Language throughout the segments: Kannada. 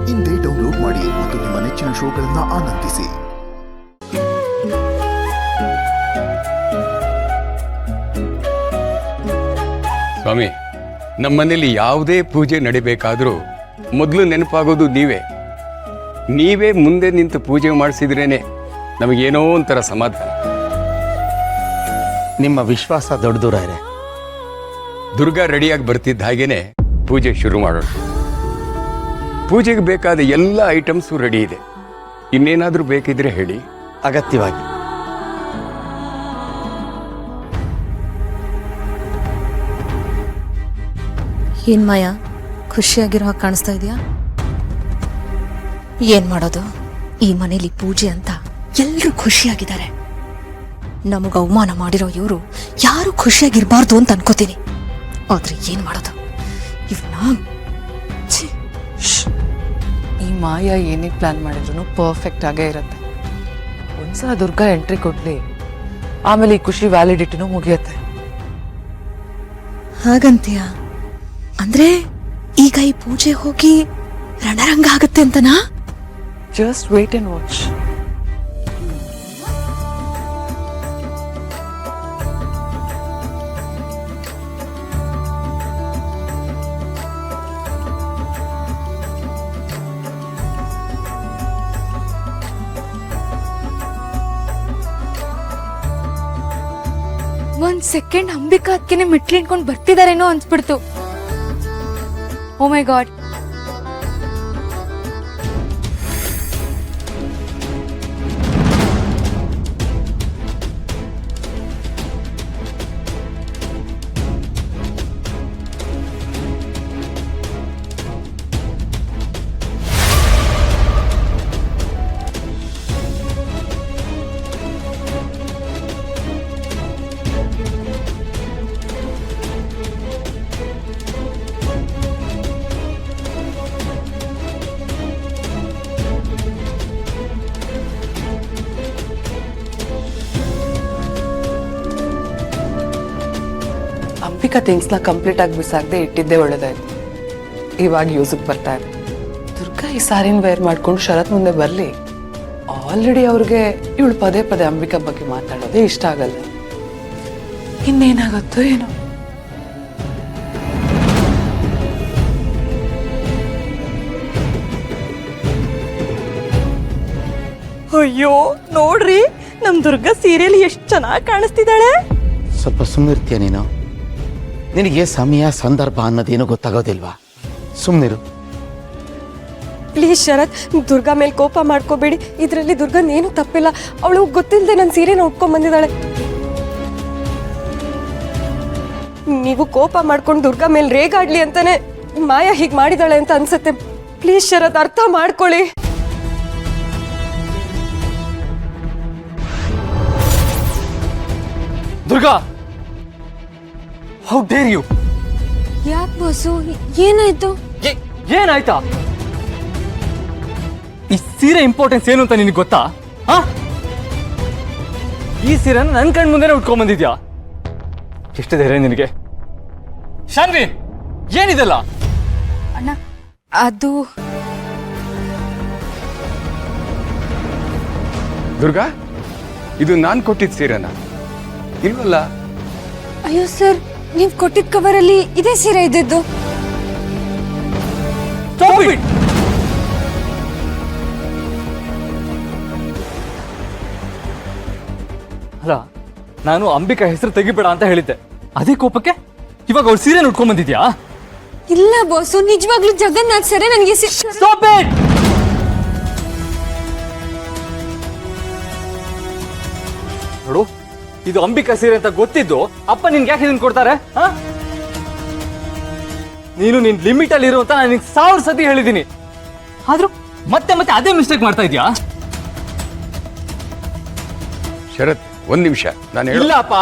ಇಂದೇ ಡೌನ್ಲೋಡ್ ಮಾಡಿ ಮತ್ತು ನಿಮ್ಮ ನೆಚ್ಚಿನ ಶೋಗಳನ್ನು ಆನಂದಿಸಿ. ಸ್ವಾಮಿ, ನಮ್ಮನೇಲಿ ಯಾವುದೇ ಪೂಜೆ ನಡಿಬೇಕಾದ್ರೂ ಮೊದಲು ನೆನಪಾಗೋದು ನೀವೇ ಮುಂದೆ ನಿಂತು ಪೂಜೆ ಮಾಡಿಸಿದ್ರೇನೆ ನಮಗೇನೋ ಒಂಥರ ಸಮಾಧಾನ. ನಿಮ್ಮ ವಿಶ್ವಾಸ ದೊಡ್ಡದೂರ. ದುರ್ಗಾ ರೆಡಿಯಾಗಿ ಬರ್ತಿದ್ದ ಹಾಗೇನೆ ಪೂಜೆ ಶುರು ಮಾಡೋಣ. ಪೂಜೆಗೆ ಬೇಕಾದ ಎಲ್ಲ ಐಟಮ್ಸು ರೆಡಿ ಇದೆ. ಇನ್ನೇನಾದ್ರೂ ಬೇಕಿದ್ರೆ ಹೇಳಿ. ಅಗತ್ಯವಾಗಿ ಏನ್ ಮಾಯಾ, ಖುಷಿಯಾಗಿರೋ ಹಾಗೆ ಕಾಣಿಸ್ತಾ ಇದೆಯಾ? ಏನ್ ಮಾಡೋದು, ಈ ಮನೇಲಿ ಪೂಜೆ ಅಂತ ಎಲ್ಲರೂ ಖುಷಿಯಾಗಿದ್ದಾರೆ. ನಮಗ ಅವಮಾನ ಮಾಡಿರೋ ಇವರು ಯಾರು ಖುಷಿಯಾಗಿರ್ಬಾರ್ದು ಅಂತ ಅನ್ಕೋತೀನಿ. ಆದ್ರೆ ಏನ್ ಮಾಡೋದು ಇವ್ನ. ಈ ಮಾಯಾ ಏನೇ ಪ್ಲಾನ್ ಮಾಡಿದ್ರು ಪರ್ಫೆಕ್ಟ್ ಆಗೇ ಇರುತ್ತೆ. ಒಂದ್ಸಲ ದುರ್ಗಾ ಎಂಟ್ರಿ ಕೊಡ್ಲಿ, ಆಮೇಲೆ ಈ ಖುಷಿ ವ್ಯಾಲಿಡಿಟಿನೂ ಮುಗಿಯತ್ತೆ. ಹಾಗಂತೀಯ? ಅಂದ್ರೆ ಈಗ ಈ ಪೂಜೆ ಹೋಗಿ ರಣರಂಗ ಆಗುತ್ತೆ ಅಂತನಾ? Just wait and watch. ಒಂದ್ ಸೆಕೆಂಡ್ ಅಂಬಿಕಾ ಅದಕ್ಕೆ ಮೆಟ್ಲು ಇಟ್ಕೊಂಡು ಬರ್ತಿದಾರೇನೋ ಅನ್ಸ್ಬಿಡ್ತು. Oh my god. ಅಂಬಿಕಾ ಥಿಂಗ್ಸ್ನ ಕಂಪ್ಲೀಟ್ ಆಗಿ ಬಿಸಾಕದೆ ಇಟ್ಟಿದ್ದೇ ಒಳ್ಳೇದಾಯ್ತು. ಇವಾಗ ಯೂಸಿಗೆ ಬರ್ತಾ ಇದೆ. ದುರ್ಗಾ ಈ ಸಾರಿನ ವೇರ್ ಮಾಡ್ಕೊಂಡು ಶರತ್ ಮುಂದೆ ಬರಲಿ. ಆಲ್ರೆಡಿ ಅವ್ರಿಗೆ ಇವಳು ಪದೇ ಪದೇ ಅಂಬಿಕಾ ಬಗ್ಗೆ ಮಾತಾಡೋದೇ ಇಷ್ಟ ಆಗಲ್ಲ. ಇನ್ನೇನಾಗತ್ತೋ ಏನೋ. ಅಯ್ಯೋ ನೋಡ್ರಿ, ನಮ್ ದುರ್ಗಾ ಸೀರಿಯಲ್ ಎಷ್ಟು ಚೆನ್ನಾಗಿ ಕಾಣಿಸ್ತಿದ್ದಾಳೆ. ಸ್ವಲ್ಪ ಸುಮ್ಮನಿರ್ತೀಯ ನೀನು? ನಿನಗೆ ಸಮಯ ಸಂದರ್ಭ ಅನ್ನೋದೇನು ಗೊತ್ತಾಗೋದಿಲ್ವಾ? ಸುಮ್ಮನಿರು ಪ್ಲೀಸ್ ಶರತ್, ದುರ್ಗಾ ಮೇಲೆ ಕೋಪ ಮಾಡ್ಕೋಬೇಡಿ. ಇದರಲ್ಲಿ ದುರ್ಗನೇನು ತಪ್ಪಿಲ್ಲ. ಅವಳು ಗೊತ್ತಿಲ್ಲದೆ ನನ್ನ ಸೀರೆನ ಉಟ್ಕೊಂಡ್ ಬಂದಿದ್ದಾಳೆ. ನೀವು ಕೋಪ ಮಾಡ್ಕೊಂಡು ದುರ್ಗಾ ಮೇಲೆ ರೇಗಾಡ್ಲಿ ಅಂತಾನೆ ಮಾಯಾ ಹೀಗೆ ಮಾಡಿದಾಳೆ ಅಂತ ಅನ್ಸತ್ತೆ. ಪ್ಲೀಸ್ ಶರತ್, ಅರ್ಥ ಮಾಡ್ಕೊಳ್ಳಿ. Durga, how dare you? ಯಾಕೆ ಬಾಸು, ಏನಾಯ್ತು? ಏನಾಯ್ತಾ? ಈ ಸೀರೆ ಇಂಪಾರ್ಟೆನ್ಸ್ ಏನು ಅಂತ ನಿನಗೆ ಗೊತ್ತಾ? ಈ ಸೀರೆನ ನನ್ನ ಕಣ್ ಮುಂದೆನೆ ಉಟ್ಕೊಂಡ್ ಬಂದಿದ್ಯಾ? ಎಷ್ಟು ಧೈರ್ಯ ನಿನಗೆ? ಶಾನ್ವಿ, ಏನಿದೆಲ್ಲ? ಅಣ್ಣ, ಅದು ದುರ್ಗಾ, ಇದು ನಾನ್ ಕೊಟ್ಟಿದ್ದ ಸೀರೆನಾ? ಇಲ್ವಲ್ಲ. ಅಯ್ಯೋ ಸರ್, ನೀವ್ ಕೊಟ್ಟಿದ್ದ ಕವರಲ್ಲಿ ಇದೇ ಸೀರೆ ಇದ್ದಿದ್ದು. ಅಲ್ಲ, ನಾನು ಅಂಬಿಕಾ ಹೆಸರು ತೆಗಿಬೇಡ ಅಂತ ಹೇಳಿದ್ದೆ. ಅದೇ ಕೋಪಕ್ಕೆ ಇವಾಗ ಅವ್ರ ಸೀರೆ ಉಟ್ಕೊಂಡ್ ಬಂದಿದ್ಯಾ? ಇಲ್ಲ ಬಾಸು, ನಿಜವಾಗ್ಲೂ ಜಗನ್ನಾಥ್ ಸರೇ ನನಗೆ ನೋಡು, ಇದು ಅಂಬಿಕಾ ಸೀರೆ ಅಂತ ಗೊತ್ತಿದ್ದು ಅಪ್ಪ ನಿನ್ಗೆ ಯಾಕೆ ಇದನ್ನ ಕೊಡ್ತಾರೆ? ನೀನು ನಿನ್ ಲಿಮಿಟ್ ಅಲ್ಲಿ ಇರು ಅಂತ ನಾನು ನಿನ್ಗೆ 1000 ಸತಿ ಹೇಳಿದ್ದೀನಿ. ಆದ್ರೂ ಮತ್ತೆ ಮತ್ತೆ ಅದೇ ಮಿಸ್ಟೇಕ್ ಮಾಡ್ತಾ ಇದ್ಯಾ? ಶರತ್, ಒಂದ್ ನಿಮಿಷ. ನಾನು ಇಲ್ಲಪ್ಪ,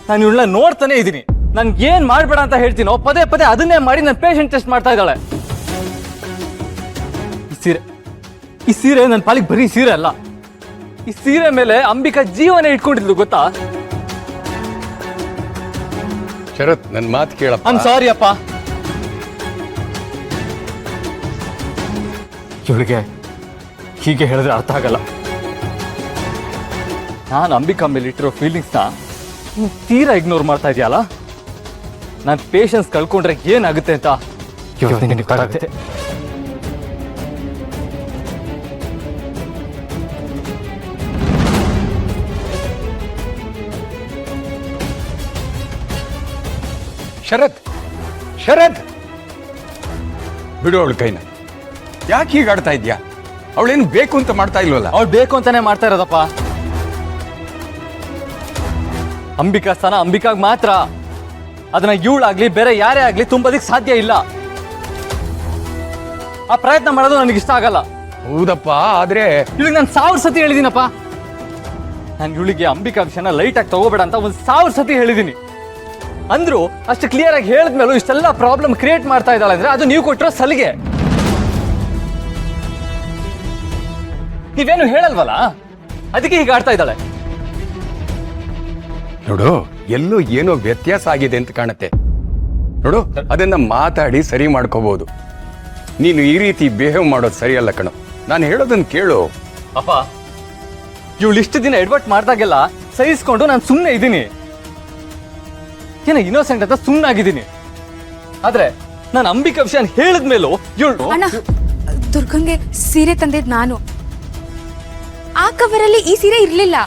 ನಾನು ಇವಳನ್ನ ನೋಡ್ತಾನೆ ಇದ್ದೀನಿ. ನನ್ಗೆ ಏನ್ ಮಾಡ್ಬೇಡ ಅಂತ ಹೇಳ್ತೀನೋ ಪದೇ ಪದೇ ಅದನ್ನೇ ಮಾಡಿ ನನ್ನ ಪೇಷಂಟ್ ಟೆಸ್ಟ್ ಮಾಡ್ತಾ ಇದ್ದಾಳೆ. ಈ ಸೀರೆ ನನ್ನ ಪಾಲಿಗೆ ಬರೀ ಸೀರೆ ಅಲ್ಲ, ಈ ಸೀರೆ ಮೇಲೆ ಅಂಬಿಕಾ ಜೀವನ ಇಟ್ಕೊಂಡಿದ್ಲು ಗೊತ್ತಾ? ಶರತ್, ನನ್ನ ಮಾತು ಕೇಳಪ್ಪ. ಐ ಆಮ್ ಸಾರಿ ಅಪ್ಪ. ಇವಳಿಗೆ ಹೀಗೆ ಹೇಳಿದ್ರೆ ಅರ್ಥ ಆಗಲ್ಲ. ನಾನು ಅಂಬಿಕಾ ಮೇಲೆ ಇಟ್ಟಿರೋ ಫೀಲಿಂಗ್ಸ್ನ ತೀರಾ ಇಗ್ನೋರ್ ಮಾಡ್ತಾ ಇದೆಯಲ್ಲ. ನಾನು ಪೇಷನ್ಸ್ ಕಳ್ಕೊಂಡ್ರೆ ಏನಾಗುತ್ತೆ ಅಂತ ಇವತ್ತು ನಿನಗೆ ಗೊತ್ತಾಗುತ್ತೆ. ಶರತ್, ಶರತ್, ಬಿಡು ಅವಳ ಕೈನ. ಯಾಕೆ ಹೀಗೆ ಆಡ್ತಾ ಇದ್ಯಾ? ಅವಳೇನು ಬೇಕು ಅಂತ ಮಾಡ್ತಾ ಇಲ್ವಲ್ಲ? ಅವಳು ಬೇಕು ಅಂತಾನೆ ಮಾಡ್ತಾ ಇರೋದಪ್ಪ. ಅಂಬಿಕಾ ಸ್ಥಾನ ಅಂಬಿಕಾಗ್ ಮಾತ್ರ. ಅದನ್ನ ಇವಳಾಗ್ಲಿ ಬೇರೆ ಯಾರೇ ಆಗ್ಲಿ ತುಂಬೋದಿಕ್ ಸಾಧ್ಯ ಇಲ್ಲ. ಆ ಪ್ರಯತ್ನ ಮಾಡೋದು ನನಗೆ ಇಷ್ಟ ಆಗಲ್ಲ. ಹೌದಪ್ಪ, ಆದ್ರೆ ಇವಳಿಗೆ ನಾನು 1000 ಸತಿ ಹೇಳಿದೀನಪ್ಪ. ನಾನು ಇವಳಿಗೆ ಅಂಬಿಕಾ ವಿಷಯನ ಲೈಟ್ ಆಗಿ ತಗೋಬೇಡ ಅಂತ 1000 ಸತಿ ಹೇಳಿದೀನಿ. ಅಂದ್ರು ಅಷ್ಟು ಕ್ಲಿಯರ್ ಆಗಿ ಹೇಳಿದ್ಮೇಲೂ ಇಷ್ಟೆಲ್ಲ ಪ್ರಾಬ್ಲಮ್ ಕ್ರಿಯೇಟ್ ಮಾಡ್ತಾ ಇದ್ದಾಳೆ ಅಂದ್ರೆ ಅದು ನೀವು ಕೊಟ್ಟಿರೋ ಸಲಿಗೆ. ನೀವೇನು ಹೇಳಲ್ವಲ್ಲ, ಅದಕ್ಕೆ ಹೀಗೆ ಆಡ್ತಾ ಇದ್ದಾಳೆ. ನೋಡು, ಎಲ್ಲೋ ಏನೋ ವ್ಯತ್ಯಾಸ ಆಗಿದೆ ಅಂತ ಕಾಣುತ್ತೆ. ನೋಡು, ಅದನ್ನ ಮಾತಾಡಿ ಸರಿ ಮಾಡ್ಕೋಬಹುದು. ನೀನು ಈ ರೀತಿ ಬಿಹೇವ್ ಮಾಡೋದು ಸರಿಯಲ್ಲ ಕಣೋ. ನಾನು ಹೇಳೋದನ್ನ ಕೇಳು. ಅಪ್ಪ, ಇವಳು ಇಷ್ಟು ದಿನ ಎಡ್ವರ್ಟ್ ಮಾಡ್ದಾಗೆಲ್ಲ ಸಹಿಸ್ಕೊಂಡು ನಾನು ಸುಮ್ಮನೆ ಇದ್ದೀನಿ. ಏನೋ ಇನ್ನೋಸೆಂಟ್ ಅಂತ ಸುಮ್ಮನಾಗಿದ್ದೀನಿ. ಆದ್ರೆ ನಾನು ಅಂಬಿಕಾ ವಿಷಯ ಹೇಳಿದ್ಮೇಲೂ ಇವಳು ಅಣ್ಣ, ದುರ್ಗಂಗೆ ಸೀರೆ ತಂದಿದ್ ನಾನು. ಆ ಕವರಲ್ಲಿ ಈ ಸೀರೆ ಇರ್ಲಿಲ್ಲ.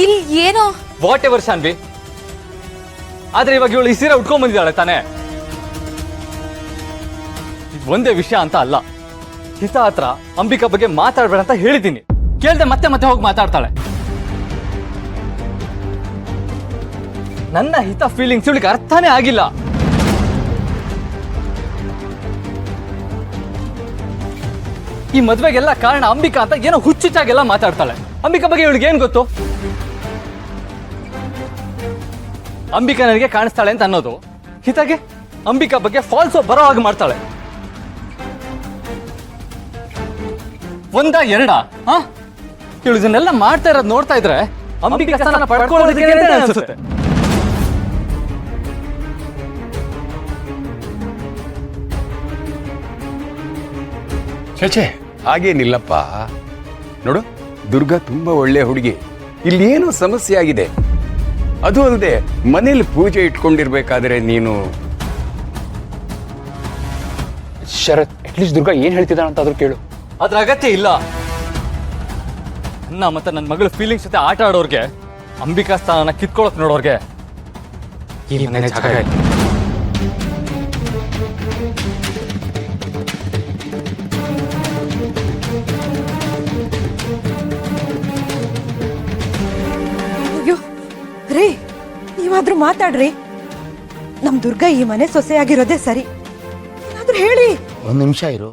ಇಲ್ಲಿ ಏನೋ ವಾಟ್ ಎವರ್ ಶಾನ್ವಿ. ಆದ್ರೆ ಇವಾಗ ಇವಳು ಈ ಸೀರೆ ಉಟ್ಕೊಂಡ್ ಬಂದಿದ್ದಾಳೆ ತಾನೆ. ಇದು ಒಂದೇ ವಿಷಯ ಅಂತ ಅಲ್ಲ. ಹಿತ ಹತ್ರ ಅಂಬಿಕಾ ಬಗ್ಗೆ ಮಾತಾಡ್ಬೇಡ ಅಂತ ಹೇಳಿದ್ದೀನಿ. ಕೇಳ್ದೆ ಮತ್ತೆ ಮತ್ತೆ ಹೋಗಿ ಮಾತಾಡ್ತಾಳೆ. ನನ್ನ ಹಿತ ಫೀಲಿಂಗ್ಸ್ ಇವಳಿಗೆ ಅರ್ಥನೇ ಆಗಿಲ್ಲ. ಈ ಮದ್ವೆಗೆಲ್ಲ ಕಾರಣ ಅಂಬಿಕಾ ಅಂತ ಏನೋ ಹುಚ್ಚುಚ್ಚಾಗೆಲ್ಲ ಮಾತಾಡ್ತಾಳೆ. ಅಂಬಿಕಾ ಬಗ್ಗೆ ಇವಳಿಗೆ ಏನ್ ಗೊತ್ತು? ಅಂಬಿಕಾ ನನಗೆ ಕಾಣಿಸ್ತಾಳೆ ಅಂತ ಅನ್ನೋದು ಹಿತಾಗೆ ಅಂಬಿಕಾ ಬಗ್ಗೆ ಫಾಲ್ಸೋ ಬರೋ ಹಾಗೆ ಮಾಡ್ತಾಳೆ. ಒಂದ ಎರಡ ಇವಳು ಇದನ್ನೆಲ್ಲ ಮಾಡ್ತಾ ಇರೋದು ನೋಡ್ತಾ ಇದ್ರೆ ಅಂಬಿಕಾ ಸ್ಥಾನ ಪಡ್ಕೊಳ್ಳೋದಕ್ಕೆ ಅನ್ಸುತ್ತೆ. ಚೇಚೆ, ಹಾಗೇನಿಲ್ಲಪ್ಪ. ನೋಡು, ದುರ್ಗಾ ತುಂಬಾ ಒಳ್ಳೆ ಹುಡುಗಿ. ಇಲ್ಲಿ ಏನೋ ಸಮಸ್ಯೆ ಆಗಿದೆ. ಅದು ಅಲ್ಲದೆ ಮನೇಲಿ ಪೂಜೆ ಇಟ್ಕೊಂಡಿರ್ಬೇಕಾದ್ರೆ ನೀನು ಶರತ್, ಅಟ್ಲೀಸ್ಟ್ ದುರ್ಗಾ ಏನ್ ಹೇಳ್ತಿದ್ದಾಳ ಅಂತ ಆದ್ರೂ ಕೇಳು. ಅದ್ರ ಅಗತ್ಯ ಇಲ್ಲ. ನನ್ನ ಮತ್ತೆ ನನ್ನ ಮಗಳ ಫೀಲಿಂಗ್ಸ್ ಜೊತೆ ಆಟ ಆಡೋರ್ಗೆ, ಅಂಬಿಕಾ ಸ್ಥಾನ ಕಿತ್ಕೊಳಕ್ ನೋಡೋರ್ಗೆ ಈ ಮನೆ ಜಾಗ ಇಲ್ಲ. ಅಯ್ಯೋ ರೀ, ನೀವಾದ್ರೂ ಮಾತಾಡ್ರಿ. ನಮ್ ದುರ್ಗಾ ಈ ಮನೆ ಸೊಸೆಯಾಗಿರೋದೇ ಸರಿ. ಏನಾದ್ರೂ ಹೇಳಿ. 1 ನಿಮಿಷ ಇರು.